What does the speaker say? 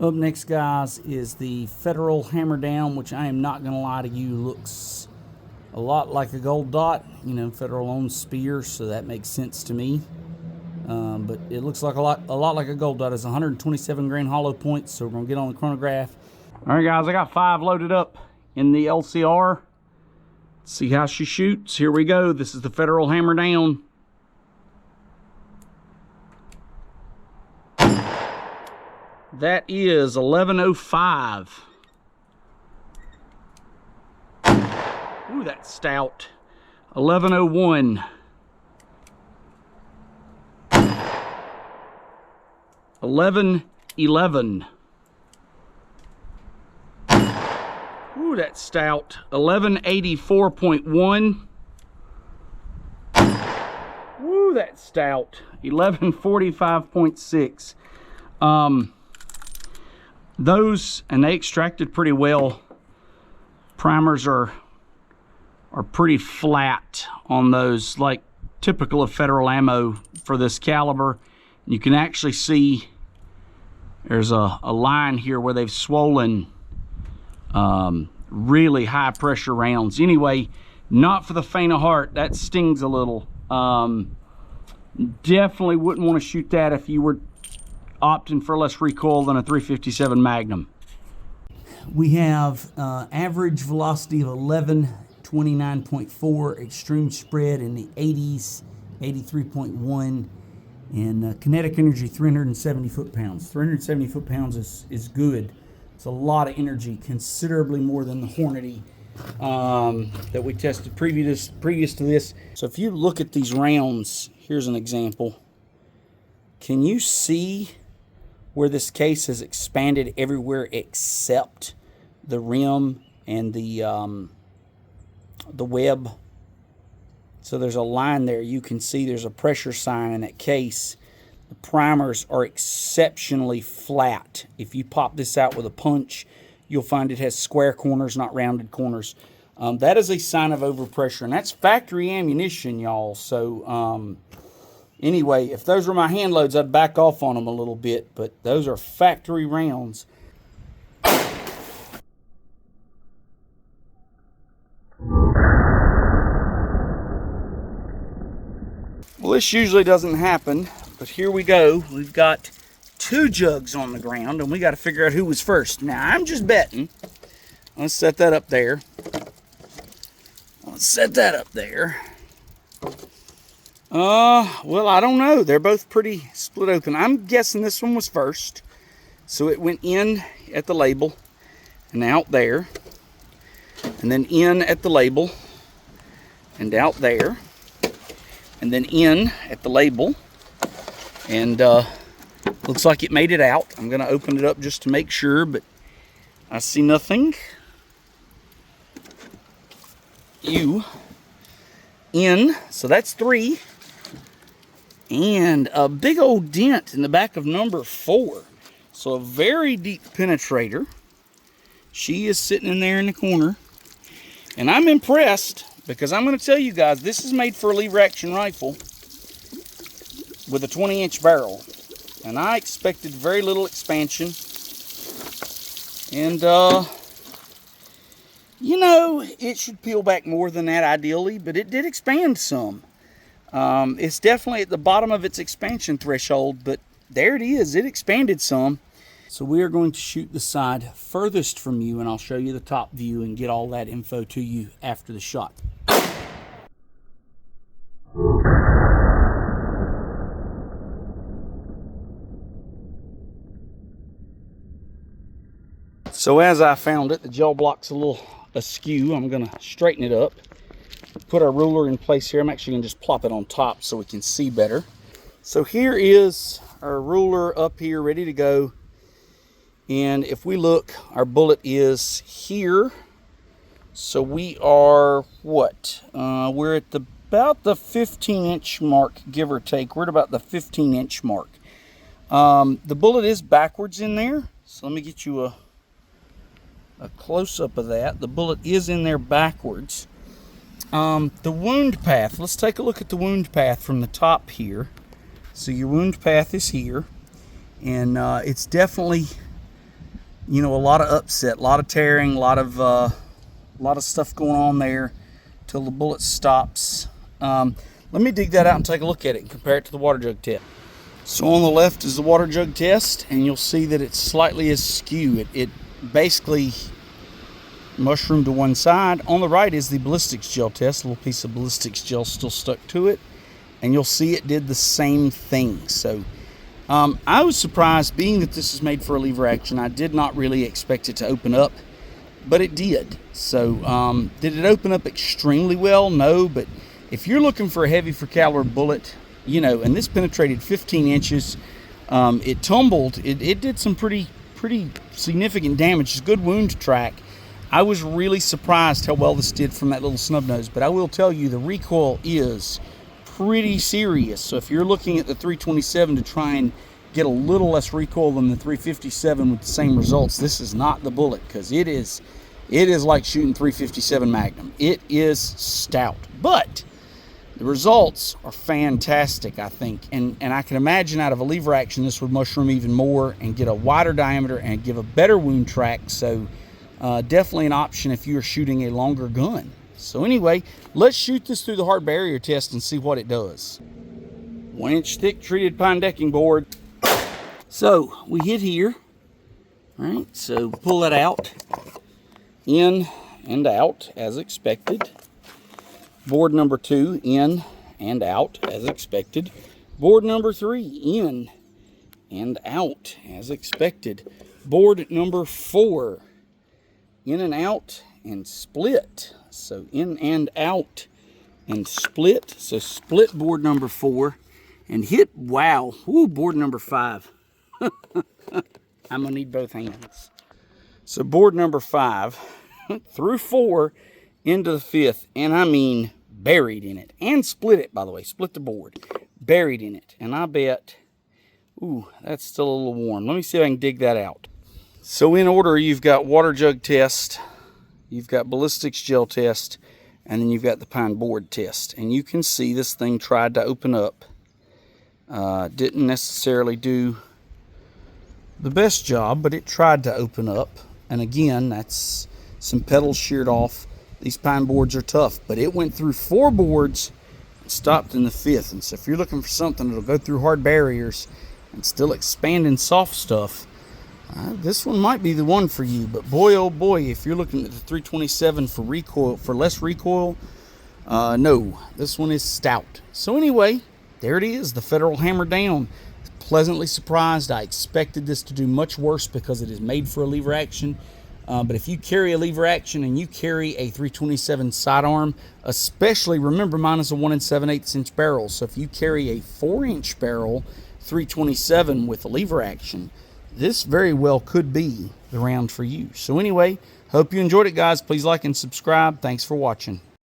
Up next, guys, is the Federal Hammer Down, which I am not going to lie to you, looks a lot like a gold dot. You know, Federal owns Spears, so that makes sense to me. But it looks like a lot like a gold dot. It's 127 grain hollow points, so we're going to get on the chronograph. All right, guys, I got 5 loaded up in the LCR. Let's see how she shoots. Here we go. This is the Federal Hammer Down. That is 1105. Ooh, that's stout. 1101. 1111. Ooh, that's stout. 1184.1. Ooh, that's stout. 1145.6. Those, and they extracted pretty well. Primers are pretty flat on those, like typical of Federal ammo for this caliber. You can actually see there's a line here where they've swollen really high pressure rounds. Anyway, not for the faint of heart. That stings a little. Definitely wouldn't want to shoot that if you were opting for less recoil than a 357 Magnum. We have average velocity of 1129.4, extreme spread in the 80s, 83.1, and kinetic energy 370 foot-pounds. 370 foot-pounds is good. It's a lot of energy, considerably more than the Hornady that we tested previous to this. So if you look at these rounds, here's an example. Can you see where this case has expanded everywhere except the rim and the web? So there's a line there. You can see there's a pressure sign in that case. The primers are exceptionally flat. If you pop this out with a punch, you'll find it has square corners, not rounded corners. That is a sign of overpressure, and that's factory ammunition, y'all. So anyway, if those were my hand loads, I'd back off on them a little bit, but those are factory rounds. Well, this usually doesn't happen, but here we go. We've got 2 jugs on the ground, and we got to figure out who was first. Now, I'm just betting. Let's set that up there. Let's set that up there. Well, I don't know. They're both pretty split open. I'm guessing this one was first. So it went in at the label and out there. And then in at the label and out there. And then in at the label. And looks like it made it out. I'm going to open it up just to make sure, but I see nothing. In. So that's 3. And a big old dent in the back of number 4. So a very deep penetrator. She is sitting in there in the corner. And I'm impressed because I'm going to tell you guys, this is made for a lever action rifle with a 20-inch barrel. And I expected very little expansion. And, you know, it should peel back more than that ideally, but it did expand some. It's definitely at the bottom of its expansion threshold, but there it is. It expanded some. So we are going to shoot the side furthest from you, and I'll show you the top view and get all that info to you after the shot. So as I found it, the gel block's a little askew. I'm going to straighten it up. Put our ruler in place here. I'm actually going to just plop it on top so we can see better. So here is our ruler up here ready to go. And if we look, our bullet is here. So we are what? We're at about the 15-inch mark, give or take. We're at about the 15-inch mark. The bullet is backwards in there. So let me get you a close-up of that. The bullet is in there backwards. The wound path, let's take a look at the wound path from the top here. So your wound path is here, and it's definitely you know, a lot of upset, a lot of tearing, a lot of stuff going on there till the bullet stops. Let me dig that out and take a look at it and compare it to the water jug test. So on the left is the water jug test, and you'll see that it's slightly askew. It basically mushroomed to one side. On the right is the ballistics gel test. A little piece of ballistics gel still stuck to it, and you'll see it did the same thing. So I was surprised, being that this is made for a lever action. I did not really expect it to open up, but it did. So did it open up extremely well? No, but if you're looking for a heavy for caliber bullet, you know, and this penetrated 15 inches, it tumbled. It did some pretty significant damage. It's a good wound track. I was really surprised how well this did from that little snub nose, but I will tell you the recoil is pretty serious. So if you're looking at the 327 to try and get a little less recoil than the 357 with the same results, this is not the bullet, because it is like shooting 357 Magnum. It is stout, but the results are fantastic, I think, and I can imagine out of a lever action this would mushroom even more and get a wider diameter and give a better wound track. So definitely an option if you're shooting a longer gun. So anyway, let's shoot this through the hard barrier test and see what it does. 1 inch thick treated pine decking board. So we hit here. All right, so pull that out, in and out as expected. Board number 2, in and out as expected. Board number 3, in and out as expected. Board number 4, in and out and split. So in and out and split. So split board number 4 and hit, wow, whoo, board number 5. I'm gonna need both hands. So board number 5 through 4 into the 5th, and I mean buried in it, and split it, by the way, split the board, buried in it. And I bet, ooh, that's still a little warm. Let me see if I can dig that out. So in order, you've got water jug test, you've got ballistics gel test, and then you've got the pine board test. And you can see this thing tried to open up. Didn't necessarily do the best job, but it tried to open up. And again, that's some petals sheared off. These pine boards are tough, but it went through 4 boards and stopped in the 5th. And so if you're looking for something that'll go through hard barriers and still expand in soft stuff, this one might be the one for you. But boy, oh boy, if you're looking at the 327 for recoil, for less recoil, no, this one is stout. So anyway, there it is, the Federal Hammer Down. Pleasantly surprised. I expected this to do much worse because it is made for a lever action. But if you carry a lever action and you carry a 327 sidearm, especially, remember mine is a 1 7/8 inch barrel. So if you carry a 4-inch barrel 327 with a lever action, this very well could be the round for you. So anyway, hope you enjoyed it, guys. Please like and subscribe. Thanks for watching.